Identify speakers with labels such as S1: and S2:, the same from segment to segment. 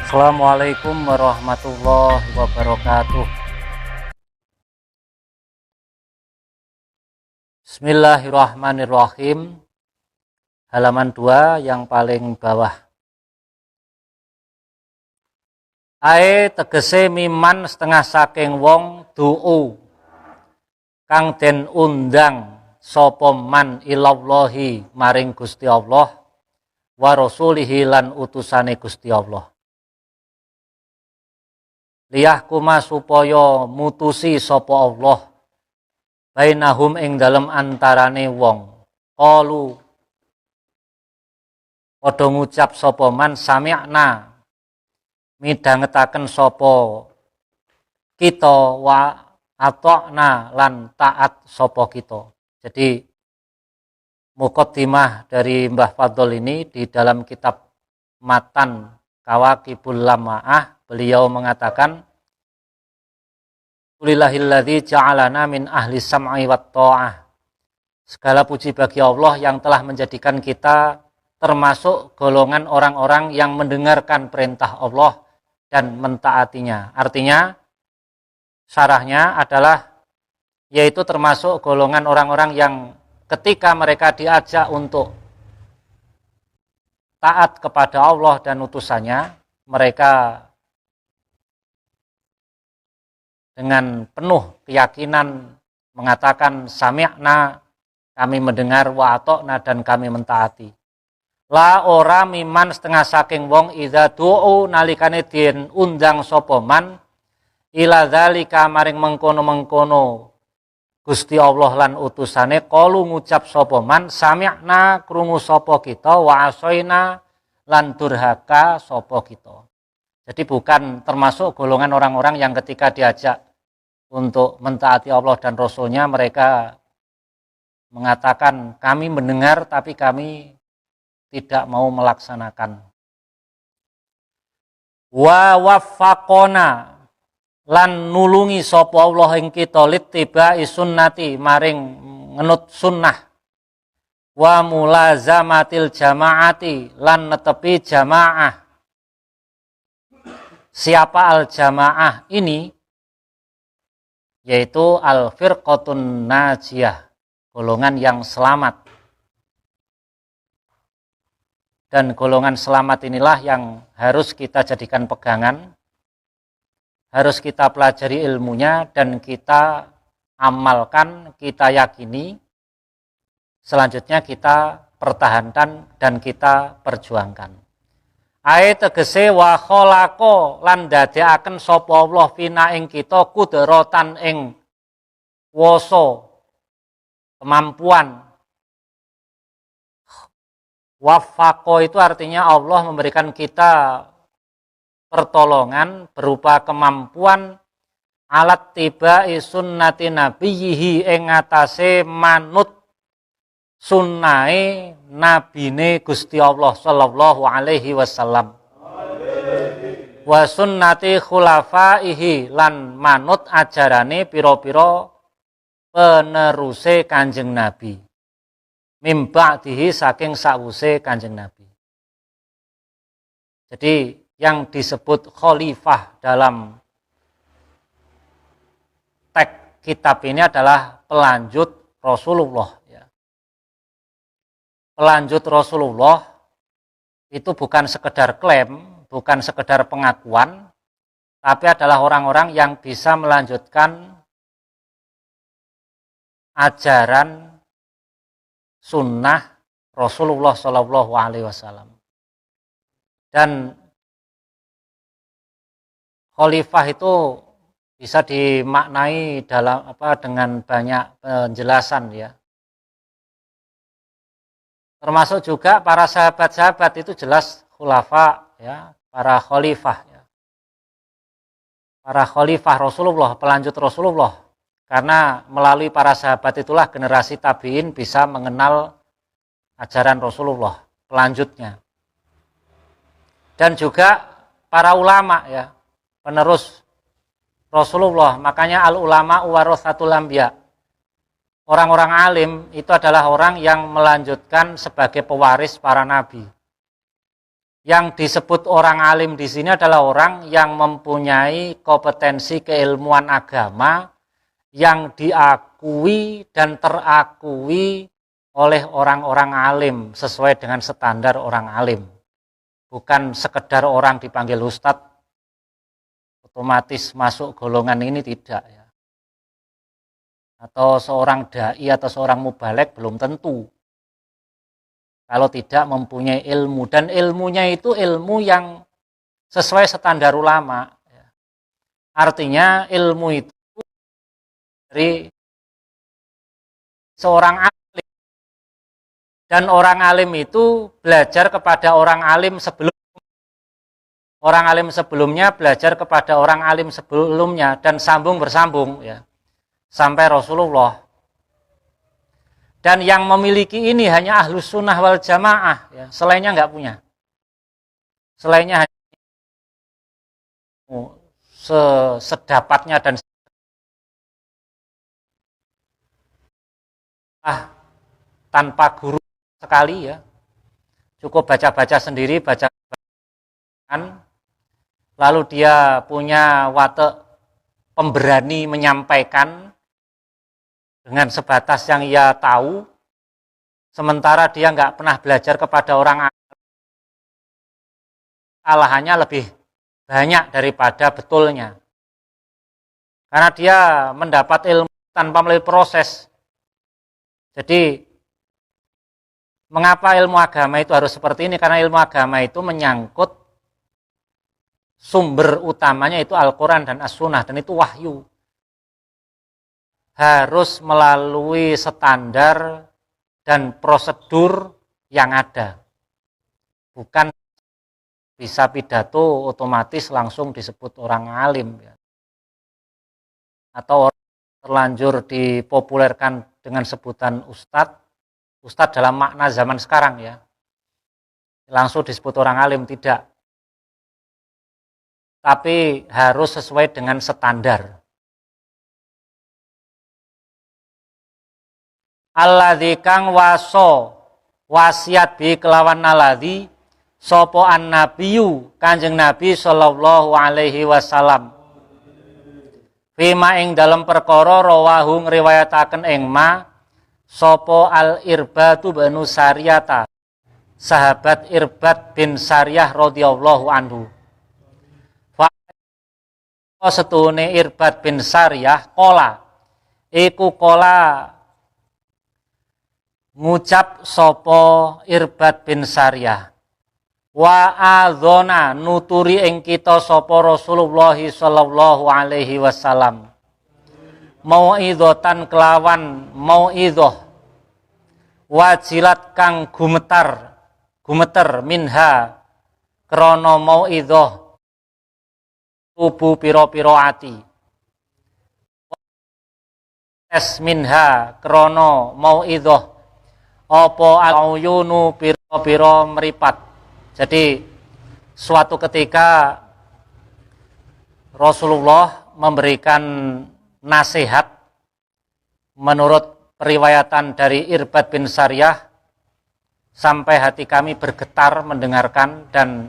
S1: Assalamualaikum warahmatullahi wabarakatuh. Bismillahirrahmanirrahim. Halaman 2 yang paling bawah. Ae tegese miman setengah saking wong du'u kang den undang sapa man ilallahi maring Gusti Allah wa rasulihi lan utusane Gusti Allah. Liyahkuma supaya mutusi sapa Allah bainahum ing dalem antarane wong. Qalu padha ngucap sapa man sami'na midhangetaken sapa kita wa ata'na lan taat sapa kita. Jadi muqaddimah dari Mbah Fadl ini di dalam kitab Matan Kawakibul Lamaah beliau mengatakan Qulillahilladzi ja'alana min ahli sam'i wat tha'ah. Segala puji bagi Allah yang telah menjadikan kita termasuk golongan orang-orang yang mendengarkan perintah Allah dan mentaatinya. Artinya syarahnya adalah yaitu termasuk golongan orang-orang yang ketika mereka diajak untuk taat kepada Allah dan utusannya, mereka dengan penuh keyakinan mengatakan sami'na, kami mendengar, wa ata'na, dan kami mentaati. La ora miman setengah saking wong idza du'u nalikane den undang sapa man ila dzalika maring mengkono-mengkono Gusti Allah lan utusane qalu ngucap sapa man sami'na krungu sapa kita wa asaina lan durhaka sapa kita. Jadi bukan termasuk golongan orang-orang yang ketika diajak untuk mentaati Allah dan Rasulnya mereka mengatakan kami mendengar tapi kami tidak mau melaksanakan. Wa waffaqona lan nulungi sapa Allah ing kita littiba'i sunnati maring ngenut sunnah. Wa mulazamatil jamaati lan netepi jamaah. Siapa al jamaah ini? Yaitu al-firqatun najiyah, golongan yang selamat. Dan golongan selamat inilah yang harus kita jadikan pegangan, harus kita pelajari ilmunya dan kita amalkan, kita yakini, selanjutnya kita pertahankan dan kita perjuangkan. Ae tegese wa khalaqa lan dadekaken sapa Allah fina ing kita kudratan ing wasa kemampuan. Waffaqo itu artinya Allah memberikan kita pertolongan berupa kemampuan alat tiba'i sunnati nabiyhi ing atase manut sunnahe nabine Gusti Allah sallallahu alaihi wasallam wa sunnati khulafaihi lan manut ajarane pira-pira peneruse Kanjeng Nabi mimba'dihi saking sawuse Kanjeng Nabi. Jadi yang disebut khalifah dalam teks kitab ini adalah pelanjut Rasulullah. Pelanjut Rasulullah itu bukan sekedar klaim, bukan sekedar pengakuan, tapi adalah orang-orang yang bisa melanjutkan ajaran sunnah Rasulullah Shallallahu Alaihi Wasallam. Dan khalifah itu bisa dimaknai dalam dengan banyak penjelasan ya. Termasuk juga para sahabat-sahabat itu jelas khulafa ya, para khalifah ya. Para khalifah Rasulullah, pelanjut Rasulullah. Karena melalui para sahabat itulah generasi tabi'in bisa mengenal ajaran Rasulullah, pelanjutnya. Dan juga para ulama ya, penerus Rasulullah. Makanya al-ulama warasatul anbiya. Orang-orang alim itu adalah orang yang melanjutkan sebagai pewaris para nabi. Yang disebut orang alim di sini adalah orang yang mempunyai kompetensi keilmuan agama yang diakui dan terakui oleh orang-orang alim sesuai dengan standar orang alim. Bukan sekedar orang dipanggil ustadz otomatis masuk golongan ini, tidak ya. Atau seorang dai atau seorang mubalek belum tentu. Kalau tidak mempunyai ilmu, dan ilmunya itu ilmu yang sesuai standar ulama. Artinya ilmu itu dari seorang alim, dan orang alim itu belajar kepada orang alim sebelumnya belajar kepada orang alim sebelumnya, dan sambung bersambung ya sampai Rasulullah. Dan yang memiliki ini hanya ahlus sunnah wal jamaah ya. Selainnya nggak punya. Selainnya hanya sedapatnya dan tanpa guru sekali ya. Cukup baca-baca sendiri, lalu dia punya watak pemberani menyampaikan dengan sebatas yang ia tahu, sementara dia nggak pernah belajar kepada orang alim, kesalahannya lebih banyak daripada betulnya. Karena dia mendapat ilmu tanpa melalui proses. Jadi, mengapa ilmu agama itu harus seperti ini? Karena ilmu agama itu menyangkut sumber utamanya itu Al-Quran dan As-Sunnah, dan itu wahyu. Harus melalui standar dan prosedur yang ada. Bukan bisa pidato otomatis langsung disebut orang alim ya. Atau terlanjur dipopulerkan dengan sebutan ustadz dalam makna zaman sekarang ya. Langsung disebut orang alim, tidak. Tapi harus sesuai dengan standar. Alladzi kang waso wasiat bi kelawan naladzi sapa annabiyyu Kanjeng Nabi sallallahu alaihi wasallam fima ing dalam perkara rawahu ngriwayataken ing ma sapa al Irbadu bin Sariyata sahabat Irbad bin Sariyah radhiyallahu anhu. Fa setune Irbad bin Sariyah kola ngucap sopo Irbad bin Sariyah wa adzona nuturi ing kita sopo Rasulullah sallallahu alaihi wasallam mauidhatan kelawan mauidhah wajilat kang gumeter minha krana mauidhah tubuh pira-pira ati es minha krana mauidhah apa al-uyunu pira-pira meripat. Jadi suatu ketika Rasulullah memberikan nasihat menurut periwayatan dari Irbad bin Sariyah sampai hati kami bergetar mendengarkan dan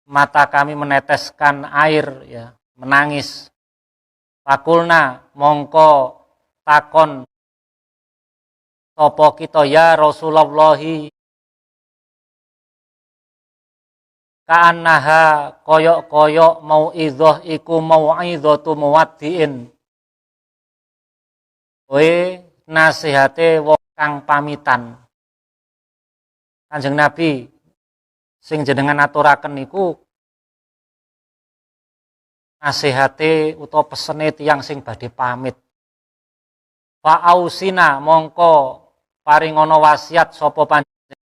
S1: mata kami meneteskan air ya, menangis. Fakulna mongko takon sapa kita ya Rasulullah ka'annaha koyok-koyok mauidhah iku mau'idhatu muwaddiin. Kowe nasihate wong kang pamitan. Kanjeng Nabi sing jenengan aturaken niku nasihate utawa pesene tiyang sing badhe pamit. Fa'ausina mongko paringono wasiat sapa panjenengan.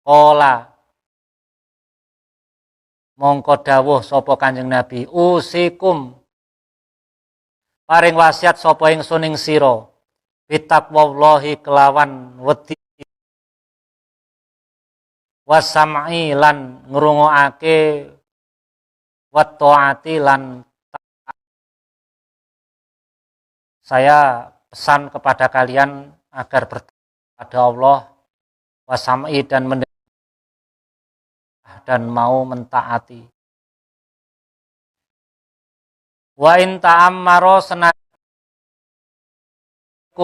S1: Kola mongko dawuh sapa Kanjeng Nabi, usikum paring wasiat sapa ingsun ing sira bitaqwallahi kelawan wedi wasam'i lan ngrungokake wa taati lan saya pesan kepada kalian agar bertakwa kepada Allah wasam'i dan mendengar dan mau mentaati. Wa in ta'ammaro senaku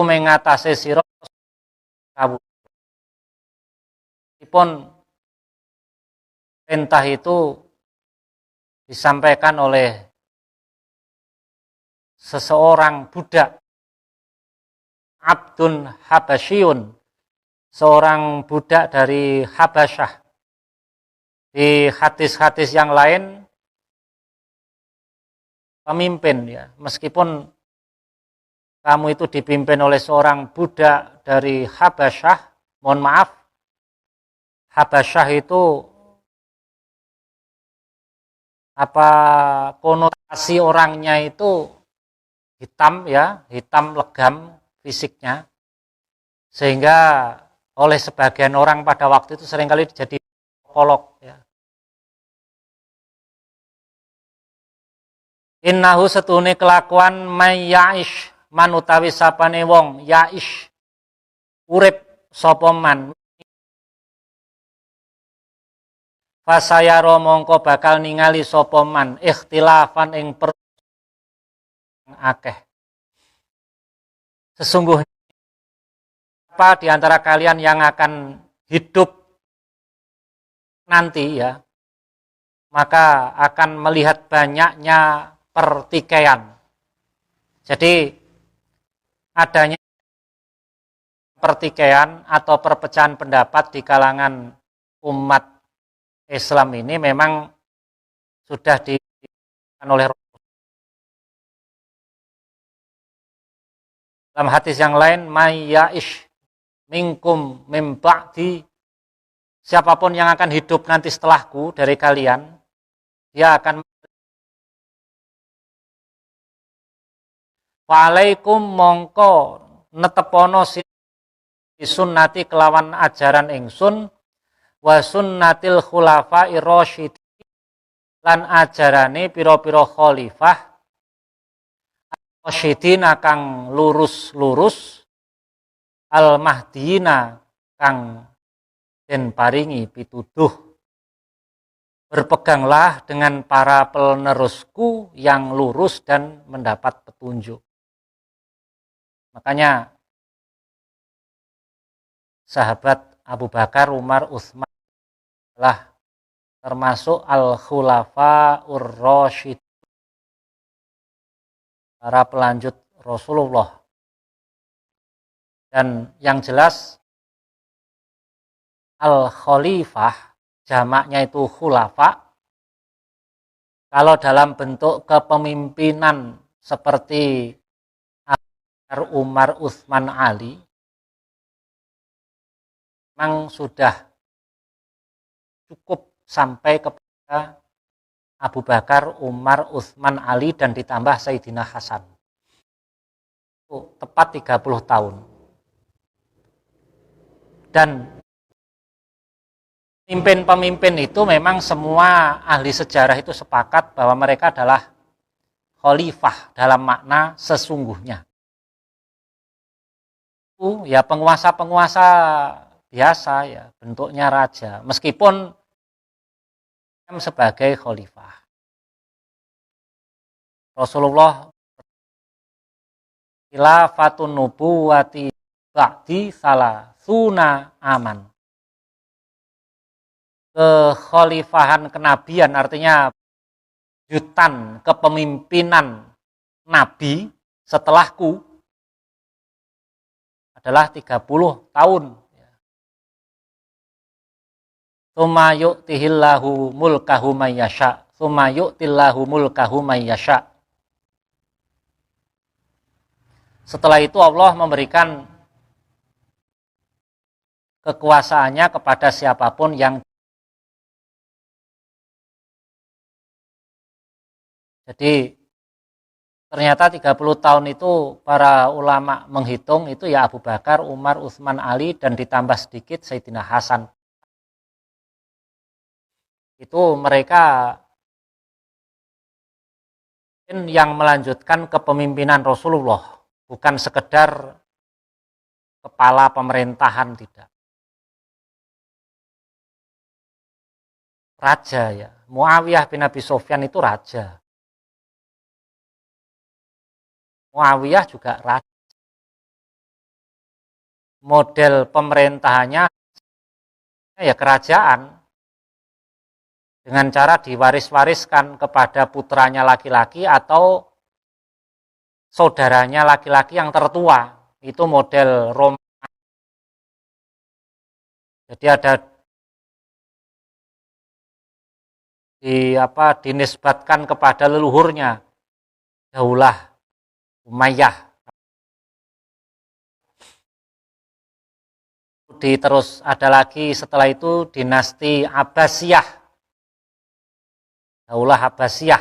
S1: mengatasi sira kabur. Meskipun perintah itu disampaikan oleh seseorang budak, Abdun Habasyun, seorang budak dari Habasyah. Di hadis-hadis yang lain pemimpin ya, meskipun kamu itu dipimpin oleh seorang budak dari Habasyah, mohon maaf, Habasyah itu konotasi orangnya itu hitam ya, hitam legam fisiknya, sehingga oleh sebagian orang pada waktu itu seringkali jadi kolok ya. Innahu setune kelakuan mayyaish manutawi sapane wong yaish urip sapa man fasayaro mongko bakal ningali sapa man ikhtilafan ing akeh. Sesungguhnya apa di antara kalian yang akan hidup nanti ya, maka akan melihat banyaknya pertikaian. Jadi adanya pertikaian atau perpecahan pendapat di kalangan umat Islam ini memang sudah dilakukan oleh dalam hadis yang lain, mayyaish minkum mim ba'di, siapapun yang akan hidup nanti setelahku dari kalian, dia akan waalaikum mongko netepono sunnati kelawan ajaran ingsun wa sunnatil khulafa'i rasyidin lan ajarane pira-pira khalifah rasyidina kang lurus-lurus al-mahdiyina kang den paringi pituduh. Berpeganglah dengan para penerusku yang lurus dan mendapat petunjuk. Makanya sahabat Abu Bakar, Umar, Utsman adalah termasuk al-khulafa'ur rasyid, para pelanjut Rasulullah. Dan yang jelas al-khalifah jamaknya itu khulafa. Kalau dalam bentuk kepemimpinan seperti Umar, Utsman, Ali, memang sudah cukup sampai kepada Abu Bakar, Umar, Utsman, Ali, dan ditambah Sayyidina Hasan. Itu tepat 30 tahun. Dan pemimpin-pemimpin itu memang semua ahli sejarah itu sepakat bahwa mereka adalah khalifah dalam makna sesungguhnya. Ya penguasa-penguasa biasa ya, bentuknya raja, meskipun sebagai khalifah. Rasulullah khilafatun nubuwati ba'di salasuna aman. Kekhalifahan kenabian artinya jutan kepemimpinan nabi setelahku adalah 30 tahun. Tsumma yu'tihillahu mulkahu may yasha. Tsumma yu'tillahu mulkahu may yasha. Setelah itu Allah memberikan kekuasaannya kepada siapapun yang. Jadi ternyata 30 tahun itu para ulama menghitung itu ya Abu Bakar, Umar, Utsman, Ali, dan ditambah sedikit Sayyidina Hasan. Itu mereka yang melanjutkan kepemimpinan Rasulullah, bukan sekedar kepala pemerintahan, tidak. raja ya. Muawiyah bin Abi Sufyan itu raja. Muawiyah juga raja. Model pemerintahannya ya kerajaan dengan cara diwaris-wariskan kepada putranya laki-laki atau saudaranya laki-laki yang tertua. Itu model Roma. Jadi ada dinisbatkan kepada leluhurnya Daulah Umayyah. Terus ada lagi setelah itu dinasti Abbasiyah, Daulah Abbasiyah.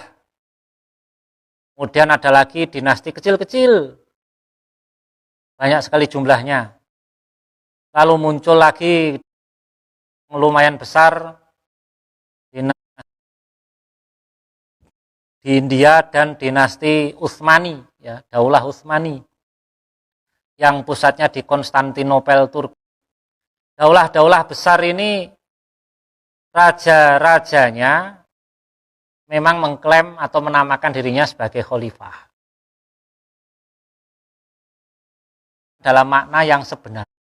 S1: Kemudian ada lagi dinasti kecil-kecil, banyak sekali jumlahnya. Lalu muncul lagi lumayan besar di India dan dinasti Utsmani, ya, Daulah Utsmani, yang pusatnya di Konstantinopel, Turki. Daulah-daulah besar ini raja-rajanya memang mengklaim atau menamakan dirinya sebagai khalifah. Dalam makna yang sebenarnya.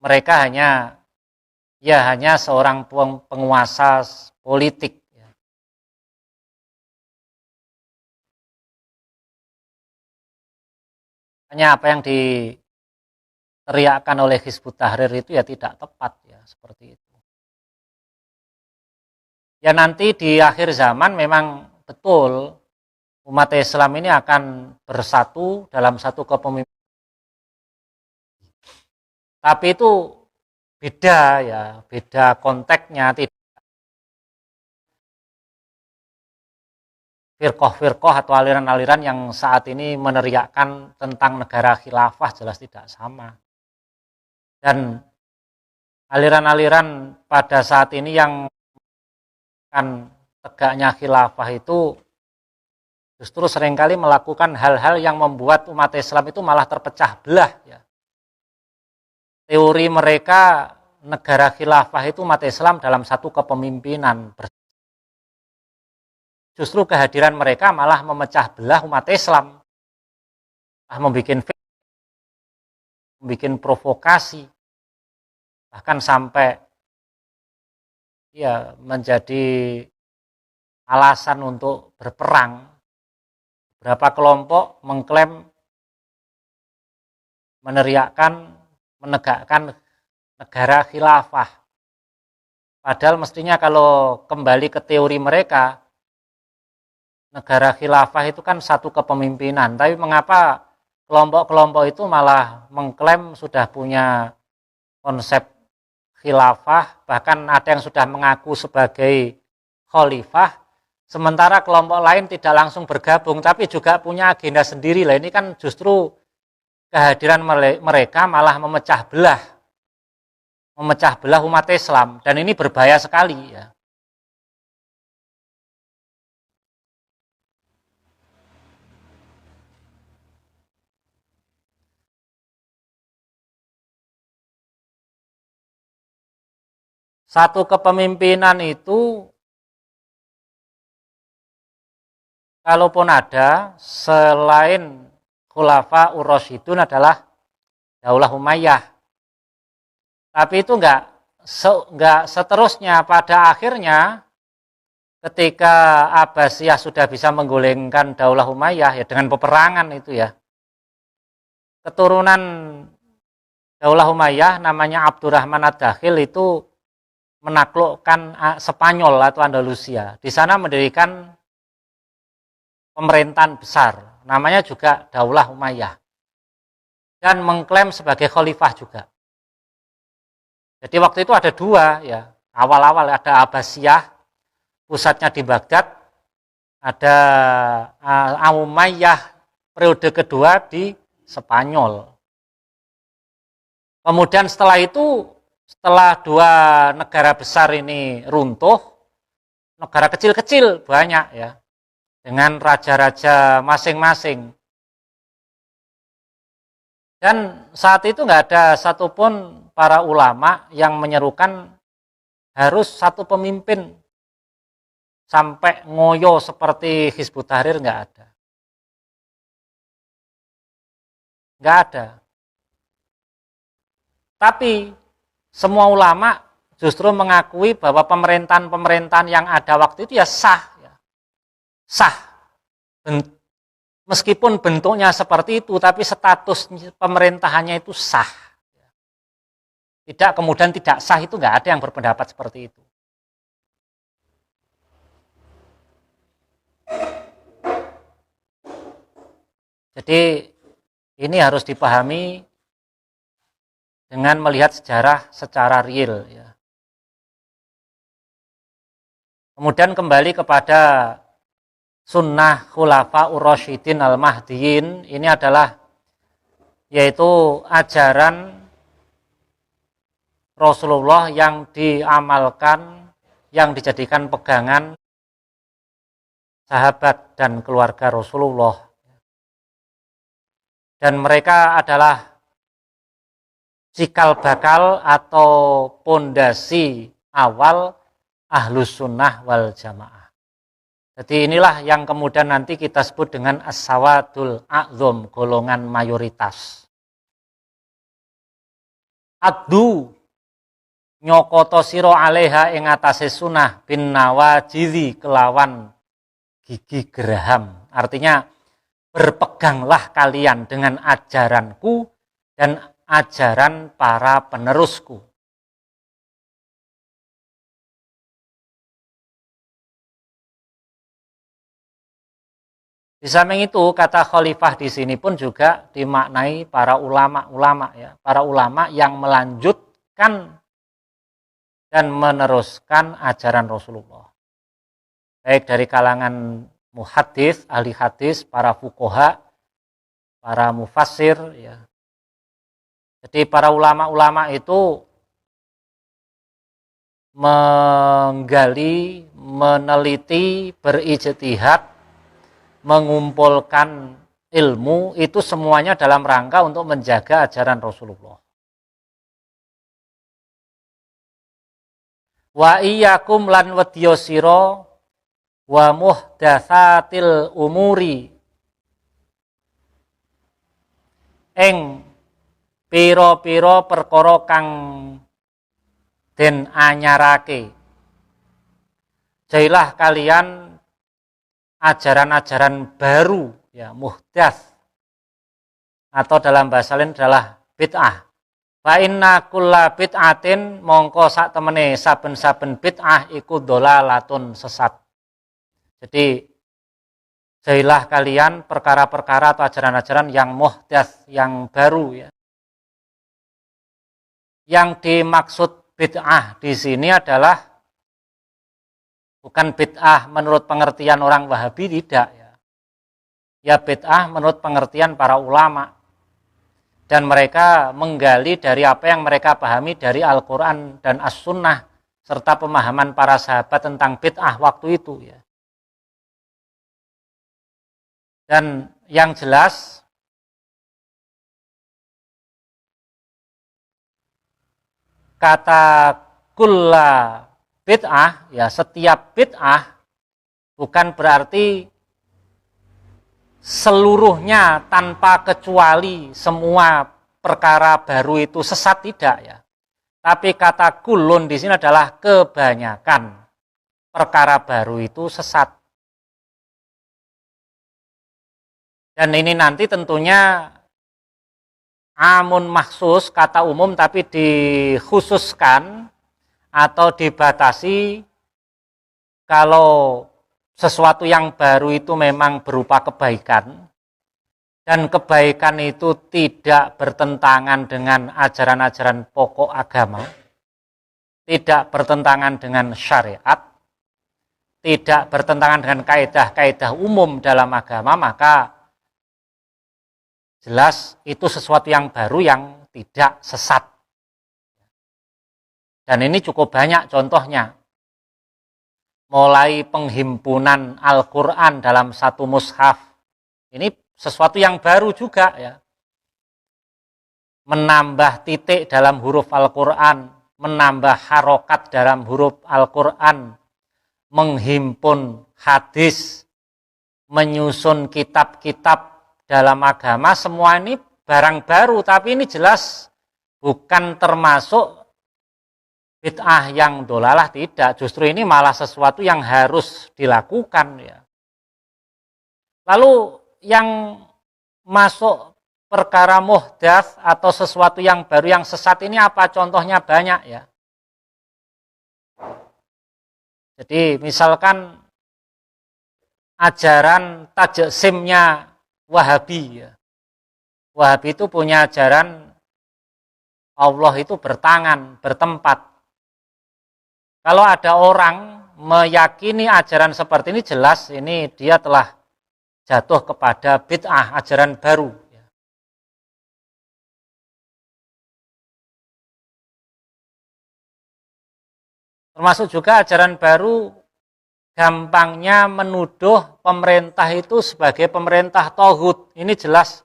S1: Mereka hanya seorang penguasa politik. Hanya apa yang diteriakkan oleh Hizbut Tahrir itu ya tidak tepat ya, seperti itu. Ya nanti di akhir zaman memang betul umat Islam ini akan bersatu dalam satu kepemimpinan. Tapi itu beda ya, beda konteksnya. Firqoh-firqoh atau aliran-aliran yang saat ini meneriakkan tentang negara khilafah jelas tidak sama. Dan aliran-aliran pada saat ini yang kan tegaknya khilafah itu justru seringkali melakukan hal-hal yang membuat umat Islam itu malah terpecah belah. Ya. Teori mereka negara khilafah itu umat Islam dalam satu kepemimpinan. Justru kehadiran mereka malah memecah belah umat Islam, membuat provokasi, bahkan sampai ya menjadi alasan untuk berperang. Beberapa kelompok mengklaim meneriakkan, menegakkan negara khilafah. Padahal mestinya kalau kembali ke teori mereka, negara khilafah itu kan satu kepemimpinan, tapi mengapa kelompok-kelompok itu malah mengklaim sudah punya konsep khilafah, bahkan ada yang sudah mengaku sebagai khalifah, sementara kelompok lain tidak langsung bergabung, tapi juga punya agenda sendiri. Lah ini kan justru kehadiran mereka malah memecah belah umat Islam, dan ini berbahaya sekali ya. Satu kepemimpinan itu kalaupun ada selain Khulafa Ur-Rasyidun adalah Daulah Umayyah. Tapi itu enggak seterusnya. Pada akhirnya ketika Abbasiyah sudah bisa menggulingkan Daulah Umayyah ya dengan peperangan itu ya. Keturunan Daulah Umayyah namanya Abdurrahman Ad-Dakhil itu menaklukkan Spanyol atau Andalusia. Di sana mendirikan pemerintahan besar, namanya juga Daulah Umayyah. Dan mengklaim sebagai khalifah juga. Jadi waktu itu ada dua ya. Awal-awal ada Abbasiyah, pusatnya di Baghdad. Ada Umayyah periode kedua di Spanyol. Kemudian setelah itu, setelah dua negara besar ini runtuh, negara kecil-kecil banyak ya, dengan raja-raja masing-masing. Dan saat itu nggak ada satupun para ulama yang menyerukan harus satu pemimpin sampai ngoyo seperti Hizbut Tahrir, nggak ada. Nggak ada. Tapi semua ulama justru mengakui bahwa pemerintahan-pemerintahan yang ada waktu itu ya sah. Sah. Meskipun bentuknya seperti itu, tapi status pemerintahannya itu sah. Tidak kemudian tidak sah, itu nggak ada yang berpendapat seperti itu. Jadi ini harus dipahami dengan melihat sejarah secara real. Ya. Kemudian kembali kepada sunnah khulafa ur-rasyidin al-mahdiyin, ini adalah yaitu ajaran Rasulullah yang diamalkan, yang dijadikan pegangan sahabat dan keluarga Rasulullah. Dan mereka adalah cikal bakal atau pondasi awal ahlus sunnah wal jamaah. Jadi inilah yang kemudian nanti kita sebut dengan as-sawadul a'zom, golongan mayoritas. Addu nyokoto siro aleha ing atase sunnah bin nawajidhi kelawan gigi geraham. Artinya berpeganglah kalian dengan ajaranku dan ajaran para penerusku. Di samping itu, kata khalifah di sini pun juga dimaknai para ulama-ulama, ya, para ulama yang melanjutkan dan meneruskan ajaran Rasulullah. Baik dari kalangan muhaddits, ahli hadis, para fuqaha, para mufassir, ya. Jadi para ulama-ulama itu menggali, meneliti, berijtihad, mengumpulkan ilmu itu semuanya dalam rangka untuk menjaga ajaran Rasulullah. Wa iyyakum lan wadyosiro wa muhdatsatil umuri ing pira-pira perkara kang den anyarake. Jailah kalian ajaran-ajaran baru, ya, muhdats, atau dalam bahasa lain adalah bid'ah. Fa inna kulla bid'atin mongko sak temene saben-saben bid'ah iku dhalalatun sesat. Jadi jailah kalian perkara-perkara atau ajaran-ajaran yang muhdats, yang baru, ya. Yang dimaksud bid'ah di sini adalah bukan bid'ah menurut pengertian orang Wahabi, tidak, ya. Ya bid'ah menurut pengertian para ulama. Dan mereka menggali dari apa yang mereka pahami dari Al-Quran dan As-Sunnah serta pemahaman para sahabat tentang bid'ah waktu itu, ya. Dan yang jelas kata kulla bid'ah, ya, setiap bid'ah bukan berarti seluruhnya tanpa kecuali semua perkara baru itu sesat, tidak, ya. Tapi kata kulun di sini adalah kebanyakan perkara baru itu sesat. Dan ini nanti tentunya amun maksus, kata umum tapi dikhususkan atau dibatasi kalau sesuatu yang baru itu memang berupa kebaikan, dan kebaikan itu tidak bertentangan dengan ajaran-ajaran pokok agama, tidak bertentangan dengan syariat, tidak bertentangan dengan kaidah-kaidah umum dalam agama, maka jelas itu sesuatu yang baru yang tidak sesat. Dan ini cukup banyak contohnya. Mulai penghimpunan Al-Quran dalam satu mushaf. Ini sesuatu yang baru juga, ya. menambah titik dalam huruf Al-Quran, menambah harokat dalam huruf Al-Quran, menghimpun hadis, menyusun kitab-kitab dalam agama, semua ini barang baru, tapi ini jelas bukan termasuk bid'ah yang dolalah, tidak. Justru ini malah sesuatu yang harus dilakukan, ya. Lalu yang masuk perkara muhdats atau sesuatu yang baru yang sesat ini apa? Contohnya banyak, ya. Jadi misalkan ajaran tajsimnya Wahabi, ya. Wahabi itu punya ajaran Allah itu bertangan, bertempat. Kalau ada orang meyakini ajaran seperti ini, jelas ini dia telah jatuh kepada bid'ah, ajaran baru. Termasuk juga ajaran baru gampangnya menuduh pemerintah itu sebagai pemerintah tauhid. Ini jelas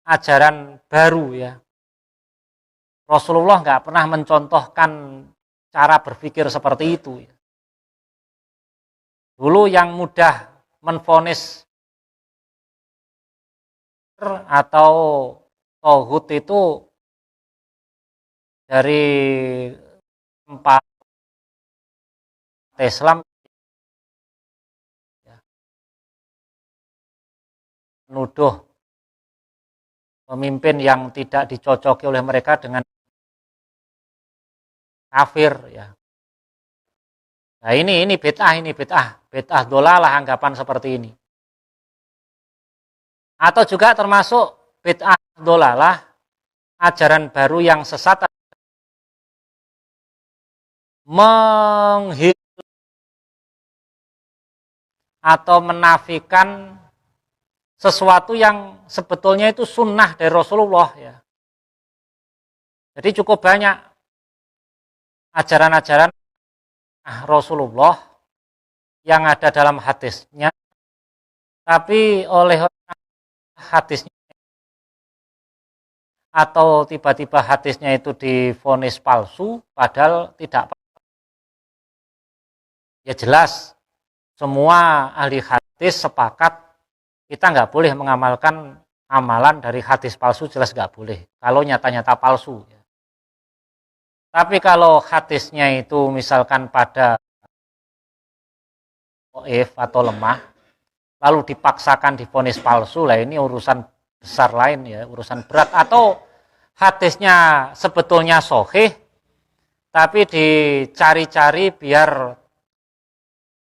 S1: ajaran baru, ya. Rasulullah nggak pernah mencontohkan cara berpikir seperti itu, ya. Dulu yang mudah menvonis atau tauhid itu dari tempat Islam, ya, menuduh pemimpin yang tidak dicocoki oleh mereka dengan kafir, ya. Nah ini bid'ah dolalah anggapan seperti ini. Atau juga termasuk bid'ah dolalah, ajaran baru yang sesat, menghilang atau menafikan sesuatu yang sebetulnya itu sunnah dari Rasulullah, ya. Jadi cukup banyak ajaran-ajaran Rasulullah yang ada dalam hadisnya, tapi oleh hadisnya atau tiba-tiba hadisnya itu divonis palsu, padahal tidak. Ya jelas, semua ahli hadis sepakat kita nggak boleh mengamalkan amalan dari hadis palsu, jelas nggak boleh. Kalau nyata-nyata palsu, ya. Tapi kalau hadisnya itu misalkan pada dhaif atau lemah, lalu dipaksakan divonis palsu, lah ini urusan besar lain, ya, urusan berat. Atau hadisnya sebetulnya sahih, tapi dicari-cari biar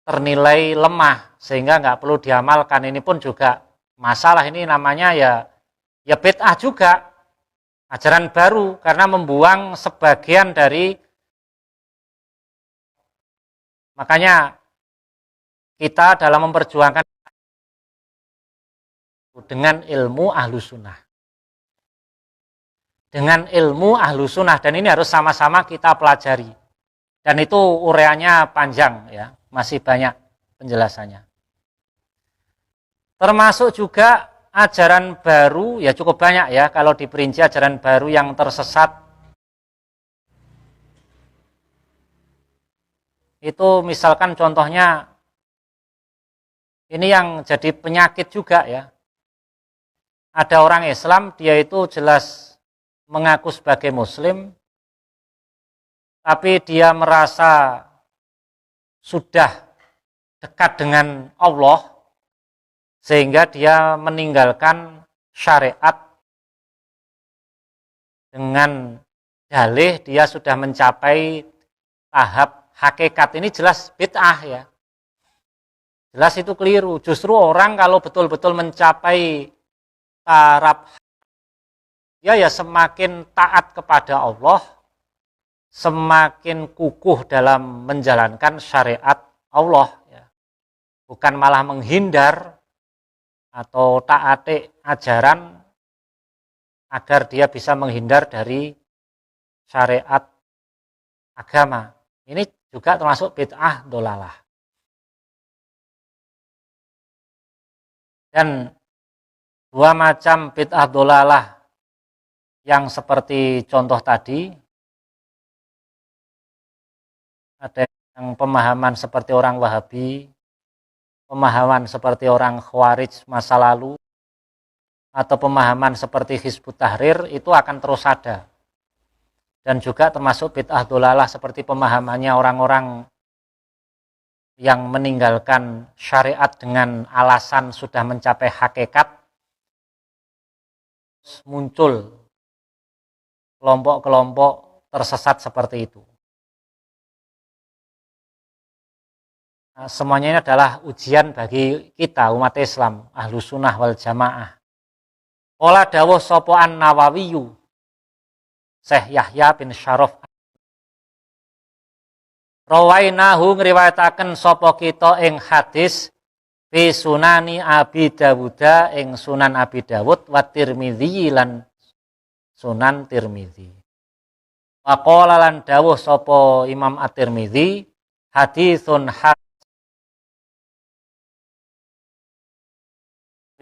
S1: ternilai lemah sehingga nggak perlu diamalkan. Ini pun juga masalah, ini namanya ya bid'ah juga, ajaran baru, karena membuang sebagian dari. Makanya kita dalam memperjuangkan dengan ilmu ahlu sunnah, dengan ilmu ahlu sunnah, dan ini harus sama-sama kita pelajari, dan itu ureanya panjang, ya, masih banyak penjelasannya. Termasuk juga ajaran baru, ya cukup banyak, ya, kalau diperinci ajaran baru yang tersesat. Itu misalkan contohnya, ini yang jadi penyakit juga, ya. Ada orang Islam, dia itu jelas mengaku sebagai Muslim, tapi dia merasa sudah dekat dengan Allah, sehingga dia meninggalkan syariat dengan dalih dia sudah mencapai tahap hakikat. Ini jelas bid'ah, ya. Jelas itu keliru. Justru orang kalau betul-betul mencapai taraf, ya semakin taat kepada Allah, semakin kukuh dalam menjalankan syariat Allah, ya. Bukan malah menghindar atau taati ajaran agar dia bisa menghindar dari syariat agama. Ini juga termasuk bid'ah dolalah. Dan dua macam bid'ah dolalah yang seperti contoh tadi, ada yang pemahaman seperti orang Wahabi, pemahaman seperti orang Khawarij masa lalu, atau pemahaman seperti Hizbut Tahrir, itu akan terus ada. Dan juga termasuk bid'ah dolalah seperti pemahamannya orang-orang yang meninggalkan syariat dengan alasan sudah mencapai hakikat. Muncul kelompok-kelompok tersesat seperti itu. Nah, semuanya ini adalah ujian bagi kita umat Islam, Ahlus Sunnah wal Jamaah. Qala dawuh sapa An-Nawawiyu, Syekh Yahya bin Syaraf, rawainahu ngriwayataken sapa kita ing hadis fi sunani Abi Dawud, ing Sunan Abi Dawud, wa Tirmidzi lan Sunan Tirmidzi. Wa qala lan dawuh sapa Imam At-Tirmidzi, haditsun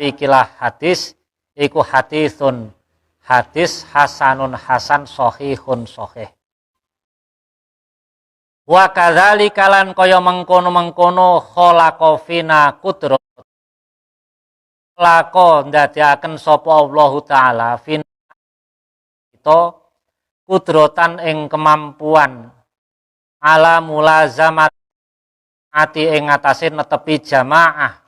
S1: ikilah hadis iku haditsun hadis hasanun hasan sahihun sahih. Wa kadzalika lan kaya mengkono-mengkono khalaqa fina qudrat, lako ndadekaken sapa Allah taala fina kita kudrotan ing kemampuan ala mulazamat ati ing ngatasi netepi jamaah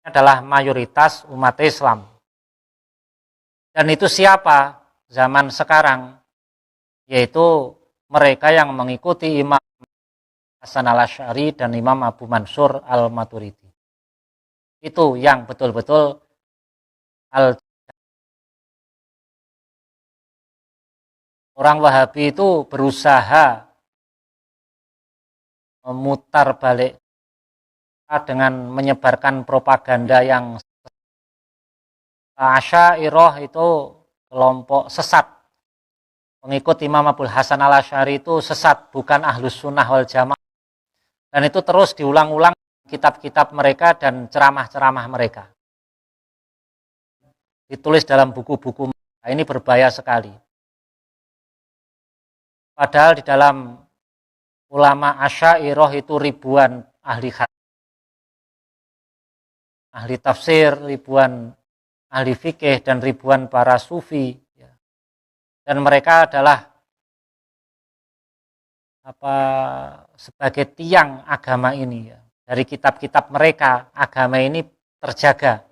S1: adalah mayoritas umat Islam. Dan itu siapa zaman sekarang? Yaitu mereka yang mengikuti Imam Hasan al-Asy'ari dan Imam Abu Mansur al-Maturidi. Itu yang betul-betul orang Wahabi itu berusaha memutar balik dengan menyebarkan propaganda yang Asy'ariyah itu kelompok sesat. Pengikut Imam Abul Hasan al-Asy'ari itu sesat, bukan Ahlus Sunnah wal Jamaah. Dan itu terus diulang-ulang kitab-kitab mereka dan ceramah-ceramah mereka. Ditulis dalam buku-buku mereka. Ini berbahaya sekali. Padahal di dalam ulama Asy'ariyah itu ribuan ahli hadis, ahli tafsir, ribuan ahli fikih, dan ribuan para sufi. Dan mereka adalah sebagai tiang agama ini. Dari kitab-kitab mereka, agama ini terjaga.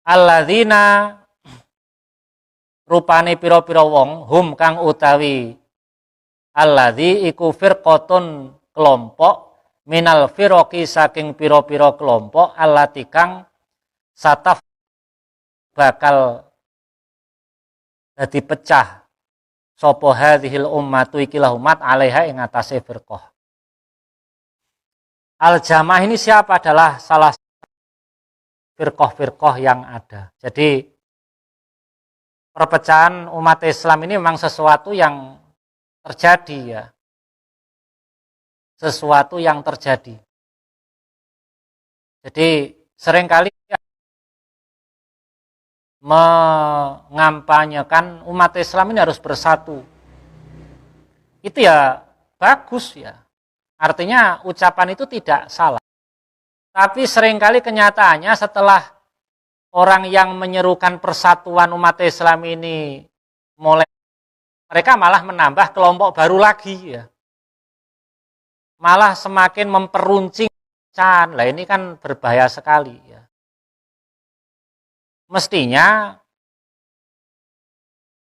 S1: Alladzina rupane pira-pira wong, hum kang utawi alladzi iku firqatun kelompok, minal firqi saking pira-pira kelompok, allati kang sataf bakal dadi pecah sapa hadhil ummatu ikilah umat alaiha ing atase firqah. Al-Jamaah ini siapa? Adalah salah firqah-firqah yang ada. Jadi perpecahan umat Islam ini memang sesuatu yang terjadi ya. Sesuatu yang terjadi. Jadi seringkali mengampanyekan umat Islam ini harus bersatu. Itu ya bagus ya. Artinya ucapan itu tidak salah. Tapi seringkali kenyataannya setelah orang yang menyerukan persatuan umat Islam ini mulai, mereka malah menambah kelompok baru lagi ya. Malah semakin memperuncing. Lah ini kan berbahaya sekali ya. Mestinya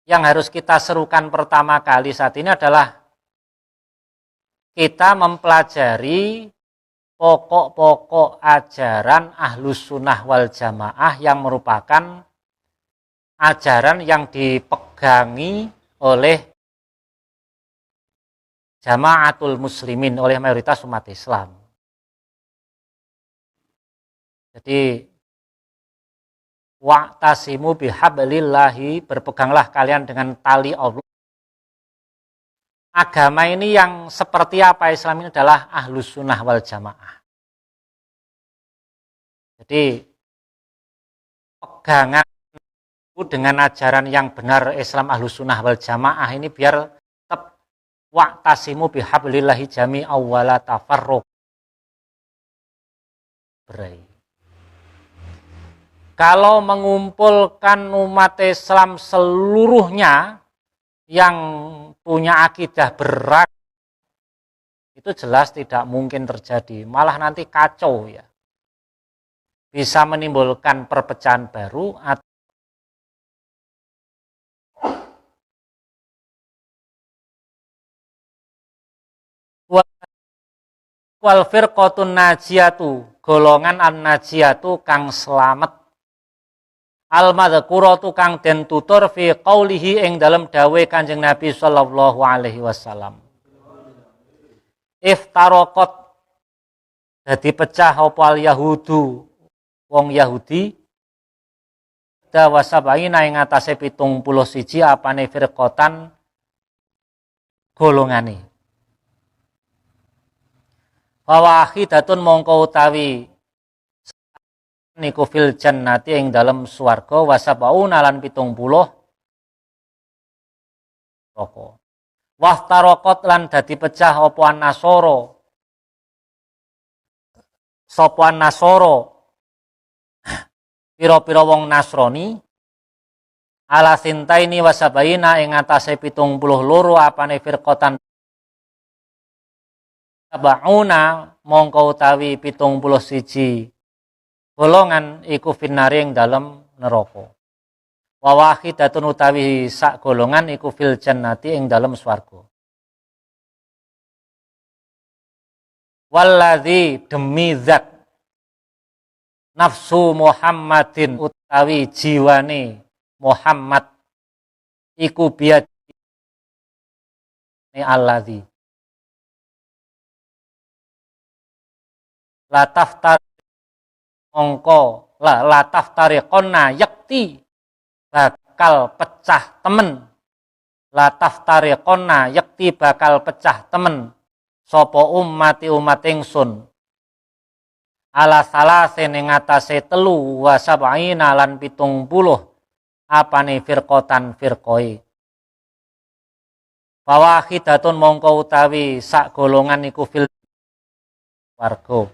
S1: yang harus kita serukan pertama kali saat ini adalah kita mempelajari pokok-pokok ajaran Ahlus Sunnah wal Jamaah yang merupakan ajaran yang dipegangi oleh Jamaatul Muslimin, oleh mayoritas umat Islam. Jadi wa'tasimu bihablillahi, berpeganglah kalian dengan tali Allah. Agama ini yang seperti apa Islam ini adalah Ahlus Sunnah wal Jamaah. Jadi pegangan dengan ajaran yang benar Islam Ahlus Sunnah wal Jamaah ini biar tetap wa'tasimu bihablillahi jami'an wa la tafarruq. Kalau mengumpulkan umat Islam seluruhnya yang punya akidah berat, itu jelas tidak mungkin terjadi, malah nanti kacau ya. Bisa menimbulkan perpecahan baru atau wal firqatun najiyatu, golongan an-najiyatu kang selamat, al-madhkuratu kang den tutur fi qaulihi ing dalem dawe Kanjeng Nabi sallallahu alaihi wasallam. Iftaraqat, dadi pecah apa al yahudu wong Yahudi dawasabaina ing atase 71 apane firqatan golongane. Wawahidatun mongko utawi niku fil jannati ing dalem swarga wasabauna lan 70 roko. Waftaraqat lan dadi pecah apa an-nasara. Sapa an-nasara pira-pira wong Nasrani ala sintaini wasabaina ing atase 72 apane firqatan tabauna mongko utawi 71 golongan iku finnari ing dalem neraka. Wa wahidatun utawi sak golongan iku fil jannati ing dalem swarga. Walladzi demi zat nafsu Muhammadin utawi jiwane Muhammad iku biad ni alladzi la taftar mongko la taftariqonna yakti bakal pecah temen, la taftariqonna yakti bakal pecah temen sapa ummati umat ingsun ala salasin ing atase 3 wa sab'ina lan 70 apane firqatan firqoi. Fawahidatun mongko utawi sak golongan iku fil warga.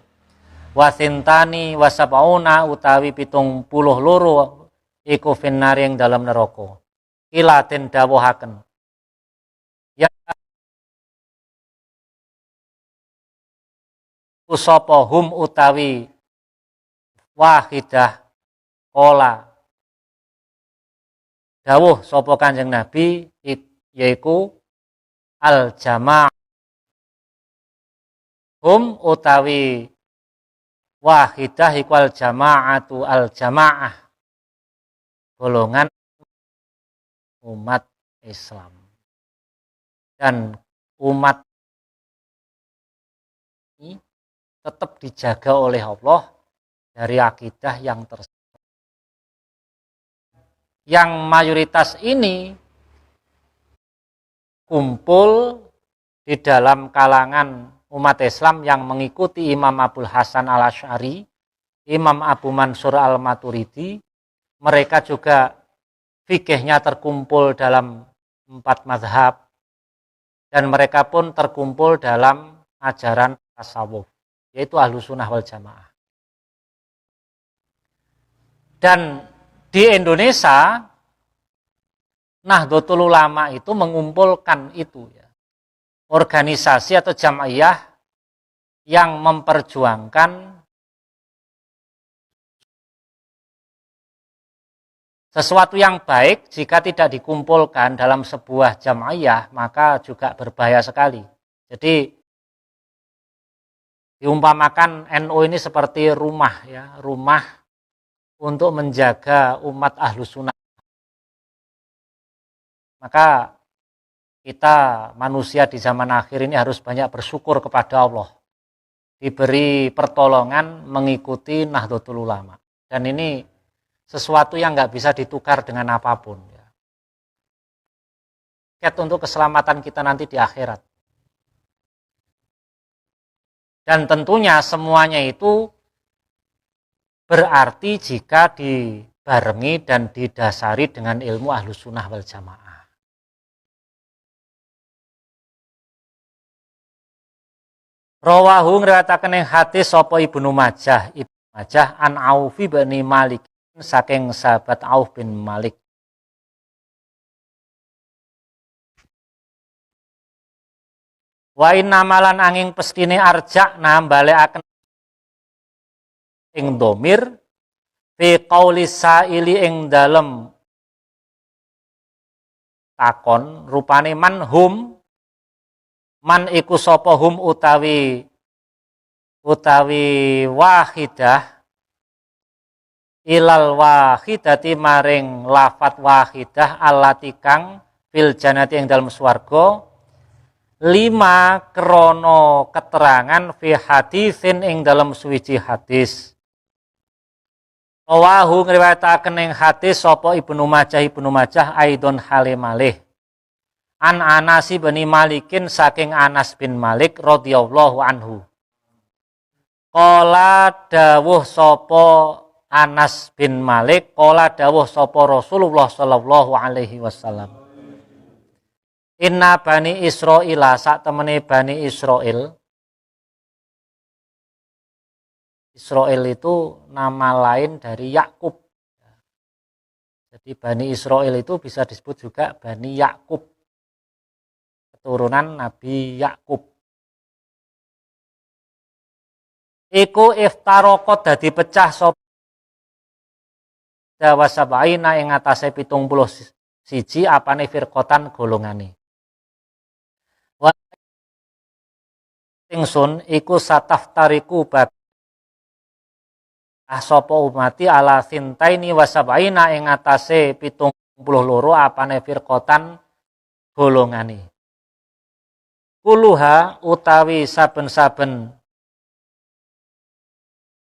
S1: Wasintani wasabauna utawi 72 iku finnari ing dalam neraka. Ila den dawuhaken. Ya usapa hum utawi wahidah kola. Dawuh sapa Kanjeng Nabi yaiku al jamaah. Hum utawi wahidah ikwal jama'atu al jama'ah, golongan umat Islam. Dan umat ini tetap dijaga oleh Allah dari akidah yang tersesat. Yang mayoritas ini kumpul di dalam kalangan umat Islam yang mengikuti Imam Abul Hasan al-Asy'ari, Imam Abu Mansur al-Maturidi. Mereka juga fikihnya terkumpul dalam 4 mazhab, dan mereka pun terkumpul dalam ajaran tasawuf, yaitu Ahlus Sunnah wal Jamaah. Dan di Indonesia, Nahdlatul Ulama itu mengumpulkan itu ya, organisasi atau jamaiyah yang memperjuangkan sesuatu yang baik. Jika tidak dikumpulkan dalam sebuah jamaiyah, maka juga berbahaya sekali. Jadi diumpamakan NU ini seperti rumah ya, rumah untuk menjaga umat Ahlus Sunnah. Maka kita manusia di zaman akhir ini harus banyak bersyukur kepada Allah, diberi pertolongan mengikuti Nahdlatul Ulama. Dan ini sesuatu yang nggak bisa ditukar dengan apapun. Tiket untuk keselamatan kita nanti di akhirat. Dan tentunya semuanya itu berarti jika dibarengi dan didasari dengan ilmu Ahlus Sunnah wal Jamaah. Rawahu ngriwayataken ing hadis sapa Ibnu Majah an Auf bin Malik saking sahabat Auf bin Malik. Wa inna malan angin pestine arja balekaken ing domir fi qauli saili ing dalem takon rupane man iku sapa hum utawi wahidah ilal wahidati maring lafat wahidah allati kang fil jannati ing dalem swarga lima krono keterangan fi hadisin ing dalam suwiji hadis. Rawahu ngriwayataken ing hadis sapa Ibnu Majah aidon halimalih. An Anas bin Malikin saking Anas bin Malik radhiyallahu anhu. Qala dawuh sapa Anas bin Malik, qala dawuh sapa Rasulullah sallallahu alaihi wasallam. Inna bani Israila sak temene bani Israil. Israil itu nama lain dari Yakub. Jadi bani Israil itu bisa disebut juga bani Yakub, keturunan Nabi Yakub. Iku iftaraqat dadi pecah sapa dawa sabaina ing atase 71 apane firqatan golongane. Ingsun iku sataftariku bab sapa umati ala sintaini wasabaina ing atase 72 apane firqatan golongane. Kuluha utawi saben-saben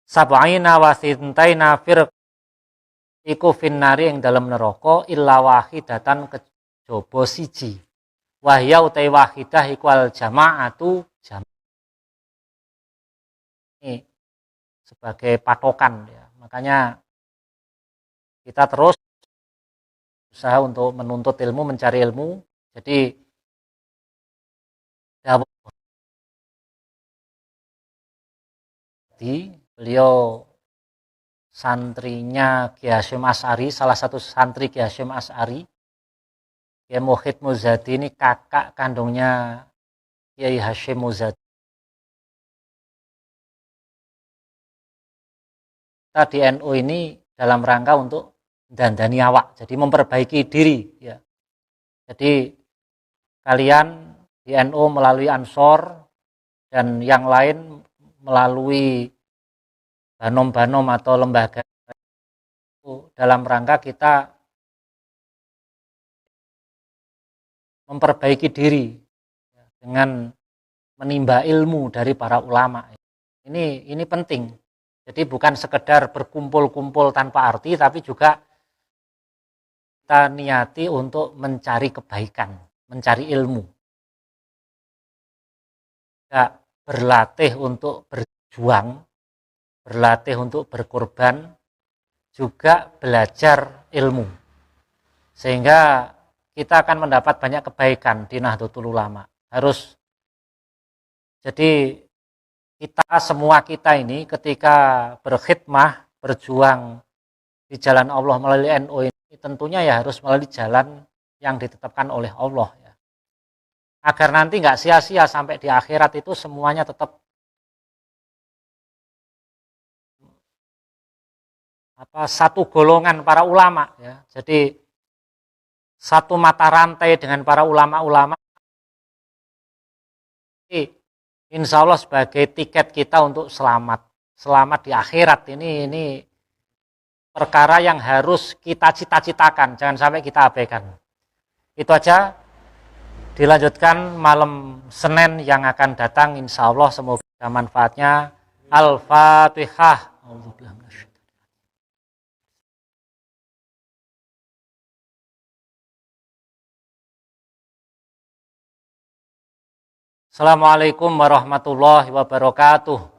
S1: sabaina wasintaina firq iku finnari ing dalem neraka illa wahidatan kejaba siji. Wahya utai wahidah iku al jama'atu ini sebagai patokan ya. Makanya kita terus usaha untuk menuntut ilmu, mencari ilmu. Jadi beliau santrinya Kiai Hasyim Asy'ari, salah satu santri Kiai Hasyim Asy'ari. Kiai Muhyiddin Muzadi ini kakak kandungnya Kiai Hasyim Muzadi. Kita di NU ini dalam rangka untuk dandani awak, jadi memperbaiki diri ya. Jadi kalian di NU melalui Ansor dan yang lain melalui banom-banom atau lembaga dalam rangka kita memperbaiki diri ya, dengan menimba ilmu dari para ulama. Ini penting. Jadi bukan sekedar berkumpul-kumpul tanpa arti, tapi juga kita niati untuk mencari kebaikan, mencari ilmu. Kita berlatih untuk berjuang, berlatih untuk berkorban, juga belajar ilmu. Sehingga kita akan mendapat banyak kebaikan di Nahdlatul Ulama. Jadi semua kita ini ketika berkhidmah, berjuang di jalan Allah melalui NU ini tentunya ya harus melalui jalan yang ditetapkan oleh Allah ya. Agar nanti nggak sia-sia sampai di akhirat itu semuanya tetap satu golongan para ulama ya. Jadi satu mata rantai dengan para ulama-ulama. Insya Allah sebagai tiket kita untuk selamat di akhirat ini perkara yang harus kita cita-citakan, jangan sampai kita abaikan. Itu aja, dilanjutkan malam Senin yang akan datang, insya Allah semoga manfaatnya. Al-Fatihah. Assalamualaikum warahmatullahi wabarakatuh.